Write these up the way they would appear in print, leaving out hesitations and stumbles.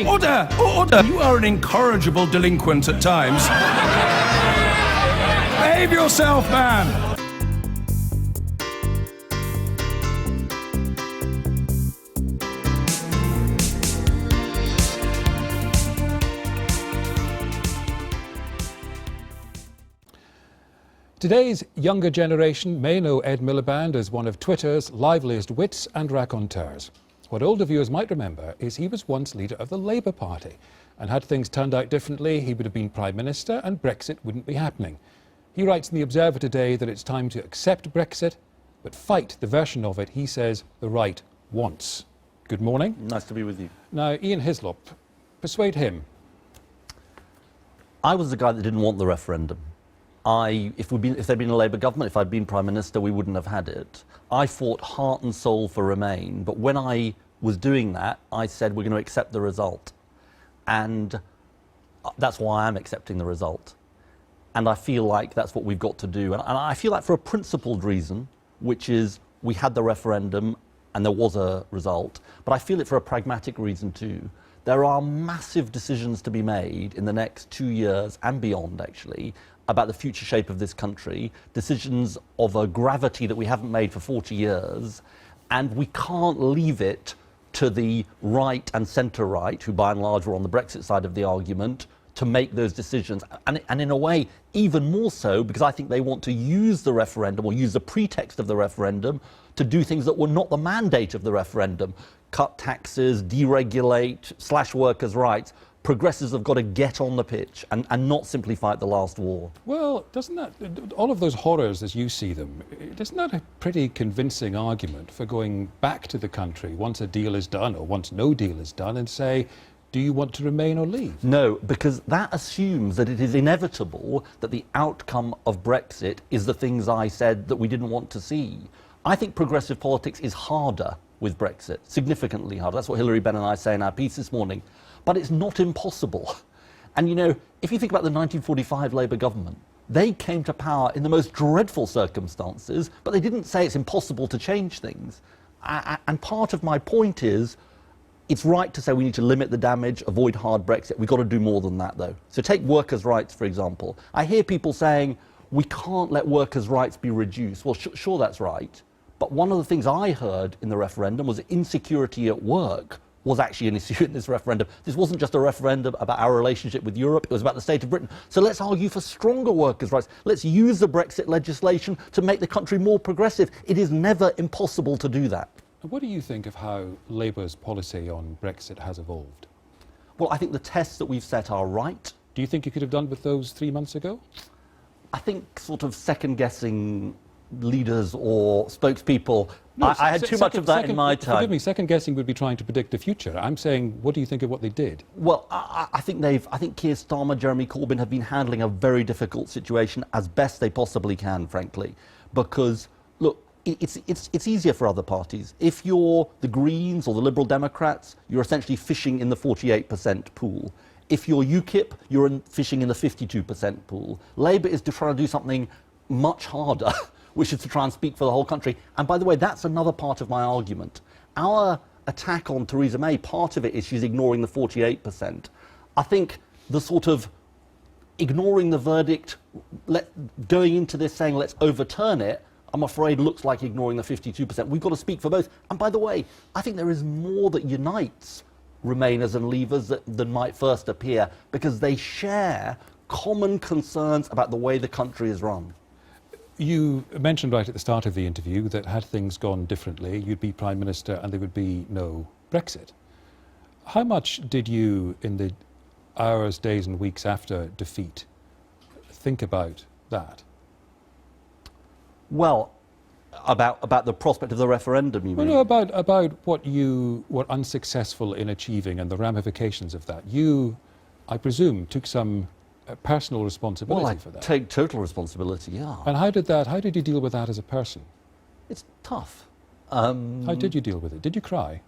Order! Order! You are an incorrigible delinquent at times. Behave yourself, man! Today's younger generation may know Ed Miliband as one of Twitter's liveliest wits and raconteurs. What older viewers might remember is he was once leader of the Labour Party, and had things turned out differently, he would have been Prime Minister and Brexit wouldn't be happening. He writes in The Observer today that it's time to accept Brexit, but fight the version of it he says the right wants. Good morning. Nice to be with you. Now, Ian Hislop, persuade him. I was the guy that didn't want the referendum. If there'd been a Labour government, if I'd been Prime Minister, we wouldn't have had it. I fought heart and soul for Remain, but when I was doing that, I said we're going to accept the result. And that's why I'm accepting the result. And I feel like that's what we've got to do. And I feel like for a principled reason, which is we had the referendum and there was a result, but I feel it for a pragmatic reason too. There are massive decisions to be made in the next 2 years and beyond, actually, about the future shape of this country, decisions of a gravity that we haven't made for 40 years, and we can't leave it to the right and centre-right, who by and large were on the Brexit side of the argument, to make those decisions. And in a way, even more so, because I think they want to use the referendum, or use the pretext of the referendum, to do things that were not the mandate of the referendum. Cut taxes, deregulate, slash workers' rights. Progressives have got to get on the pitch and not simply fight the last war. Well, doesn't that, all of those horrors as you see them, isn't that a pretty convincing argument for going back to the country once a deal is done or once no deal is done and say, do you want to remain or leave? No, because that assumes that it is inevitable that the outcome of Brexit is the things I said that we didn't want to see. I think progressive politics is harder with Brexit, significantly harder. That's what Hilary Benn and I say in our piece this morning. But it's not impossible. And you know, if you think about the 1945 Labour government, they came to power in the most dreadful circumstances, but they didn't say it's impossible to change things. And part of my point is, it's right to say we need to limit the damage, avoid hard Brexit. We've got to do more than that, though. So take workers' rights, for example. I hear people saying, we can't let workers' rights be reduced. Well, sure, that's right. But one of the things I heard in the referendum was that insecurity at work was actually an issue in this referendum. This wasn't just a referendum about our relationship with Europe, it was about the state of Britain. So let's argue for stronger workers' rights. Let's use the Brexit legislation to make the country more progressive. It is never impossible to do that. What do you think of how Labour's policy on Brexit has evolved? Well, I think the tests that we've set are right. Do you think you could have done with those 3 months ago? I think sort of second-guessing leaders or spokespeople, no, I had too much of that in my time. Forgive me, second guessing would be trying to predict the future. I'm saying, what do you think of what they did? Well, I think Keir Starmer, Jeremy Corbyn have been handling a very difficult situation as best they possibly can, frankly. Because, look, it's easier for other parties. If you're the Greens or the Liberal Democrats, you're essentially fishing in the 48% pool. If you're UKIP, you're fishing in the 52% pool. Labour is trying to do something much harder, which is to try and speak for the whole country. And by the way, that's another part of my argument. Our attack on Theresa May, part of it is she's ignoring the 48%. I think the sort of ignoring the verdict, going into this saying let's overturn it, I'm afraid looks like ignoring the 52%. We've got to speak for both. And by the way, I think there is more that unites Remainers and Leavers than might first appear, because they share common concerns about the way the country is run. You mentioned right at the start of the interview that had things gone differently, you'd be Prime Minister and there would be no Brexit. How much did you, in the hours, days and weeks after defeat, think about that? Well, about the prospect of the referendum, you mean? Well, no, about what you were unsuccessful in achieving and the ramifications of that. You, I presume, took some personal responsibility for that. Well, I take total responsibility, yeah. And how did you deal with that as a person? It's tough. How did you deal with it? Did you cry?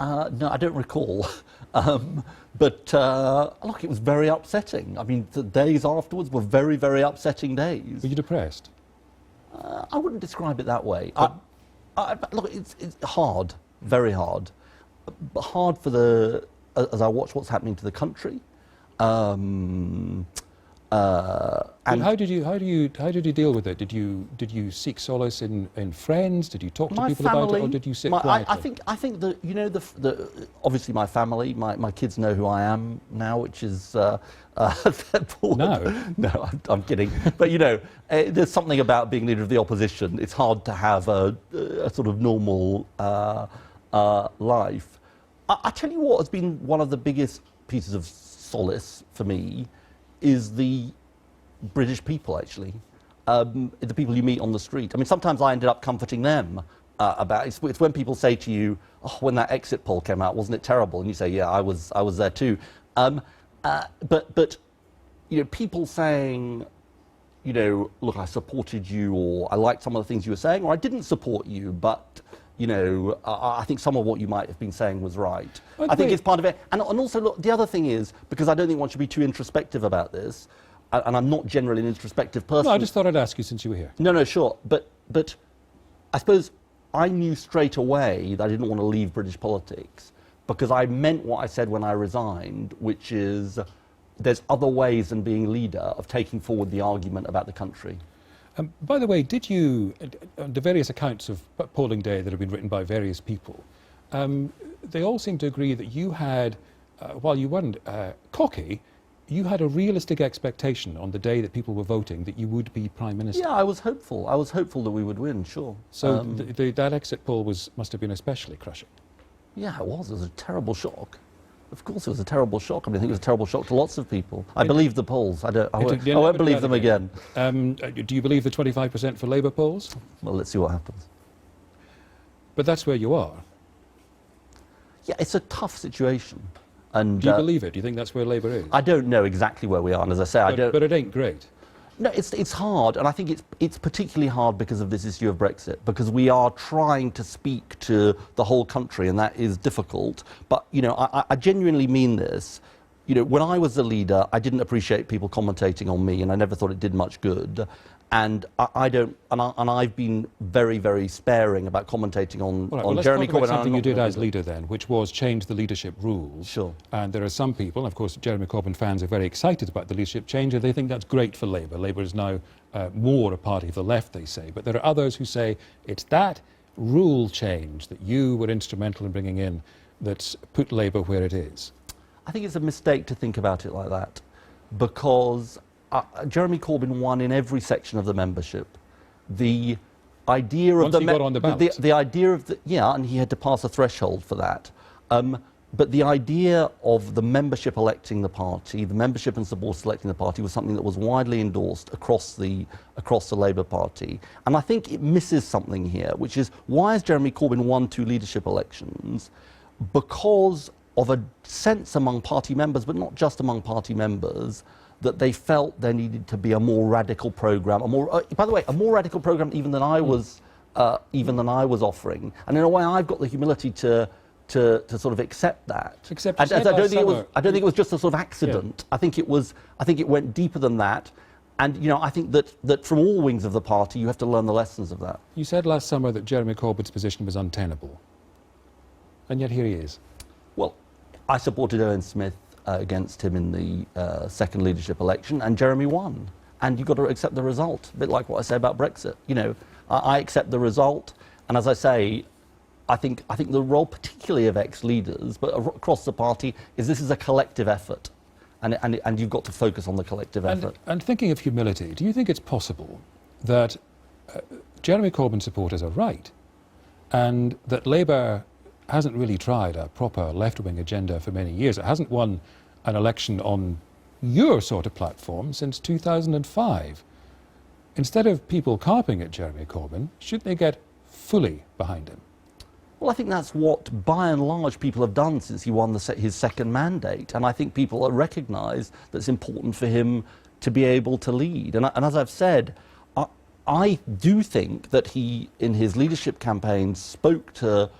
No, I don't recall. But look, it was very upsetting. I mean, the days afterwards were very, very upsetting days. Were you depressed? I wouldn't describe it that way. Look, it's hard, very hard. Hard for as I watch what's happening to the country. And how did you deal with it? Did you seek solace in friends? Did you talk to people about it, or did you sit quietly? I think that, you know, obviously my family, my kids know who I am now, which is no, I'm kidding. But you know, there's something about being leader of the opposition. It's hard to have a sort of normal life. I tell you what has been one of the biggest pieces of solace for me is the British people, actually. The people you meet on the street. I mean, sometimes I ended up comforting them about it. It's when people say to you, "Oh, when that exit poll came out, wasn't it terrible?" And you say, "Yeah, I was there too." But you know, people saying, you know, "Look, I supported you," or "I liked some of the things you were saying," or "I didn't support you, but you know, I think some of what you might have been saying was right." I think it's part of it. And also, look, the other thing is, because I don't think one should be too introspective about this, and I'm not generally an introspective person. No, I just thought I'd ask you since you were here. No, sure. But I suppose I knew straight away that I didn't want to leave British politics, because I meant what I said when I resigned, which is there's other ways than being leader of taking forward the argument about the country. By the way, did you, the various accounts of polling day that have been written by various people, they all seem to agree that you had, while you weren't cocky, you had a realistic expectation on the day that people were voting that you would be Prime Minister. Yeah, I was hopeful. I was hopeful that we would win, sure. So that exit poll must have been especially crushing. Yeah, it was. It was a terrible shock. Of course it was a terrible shock. I mean, I think it was a terrible shock to lots of people. I believe the polls. I won't believe them again. Do you believe the 25% for Labour polls? Well, let's see what happens. But that's where you are. Yeah, it's a tough situation. And do you believe it? Do you think that's where Labour is? I don't know exactly where we are, and as I say, I don't... But it ain't great. No, it's hard, and I think it's particularly hard because of this issue of Brexit, because we are trying to speak to the whole country, and that is difficult. But, you know, I genuinely mean this. You know, when I was the leader, I didn't appreciate people commentating on me, and I never thought it did much good. And I've been very, very sparing about commentating on Jeremy Corbyn. Let's something you did as leader then, which was change the leadership rules. Sure. And there are some people, and of course Jeremy Corbyn fans are very excited about the leadership change, and they think that's great for Labour. Labour is now more a party of the left, they say. But there are others who say it's that rule change that you were instrumental in bringing in that's put Labour where it is. I think it's a mistake to think about it like that, because Jeremy Corbyn won in every section of the membership. The idea of the got on the ballot. The idea of and he had to pass a threshold for that. But the idea of the membership electing the party, the membership and supporters electing the party, was something that was widely endorsed across the Labour Party. And I think it misses something here, which is, why has Jeremy Corbyn won 2 leadership elections? Because of a sense among party members, but not just among party members, that they felt there needed to be a more radical programme, by the way, a more radical programme even than I was offering. And in a way, I've got the humility to sort of accept that. I don't think it was just a sort of accident. Yeah. I think it went deeper than that. And you know, I think that from all wings of the party, you have to learn the lessons of that. You said last summer that Jeremy Corbyn's position was untenable, and yet here he is. Well, I supported Owen Smith against him in the second leadership election, and Jeremy won. And you've got to accept the result, a bit like what I say about Brexit. You know, I accept the result, and as I say, I think the role, particularly of ex-leaders, but across the party, is this is a collective effort, and you've got to focus on the collective effort. And thinking of humility, do you think it's possible that Jeremy Corbyn supporters are right, and that Labour hasn't really tried a proper left-wing agenda for many years? It hasn't won an election on your sort of platform since 2005. Instead of people carping at Jeremy Corbyn, shouldn't they get fully behind him? Well, I think that's what, by and large, people have done since he won his second mandate. And I think people recognise that it's important for him to be able to lead. And as I've said, I do think that he, in his leadership campaign, spoke to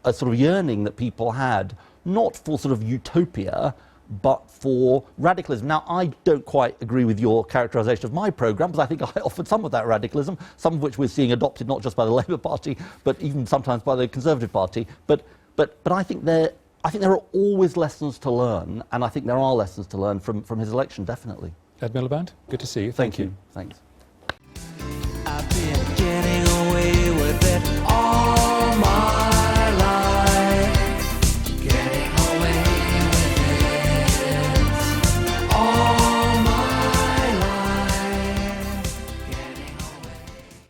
a sort of yearning that people had, not for sort of utopia, but for radicalism. Now, I don't quite agree with your characterisation of my programme, because I think I offered some of that radicalism, some of which we're seeing adopted not just by the Labour Party, but even sometimes by the Conservative Party. But I think I think there are always lessons to learn, and I think there are lessons to learn from his election, definitely. Ed Miliband, good to see you. Thank you. Thanks.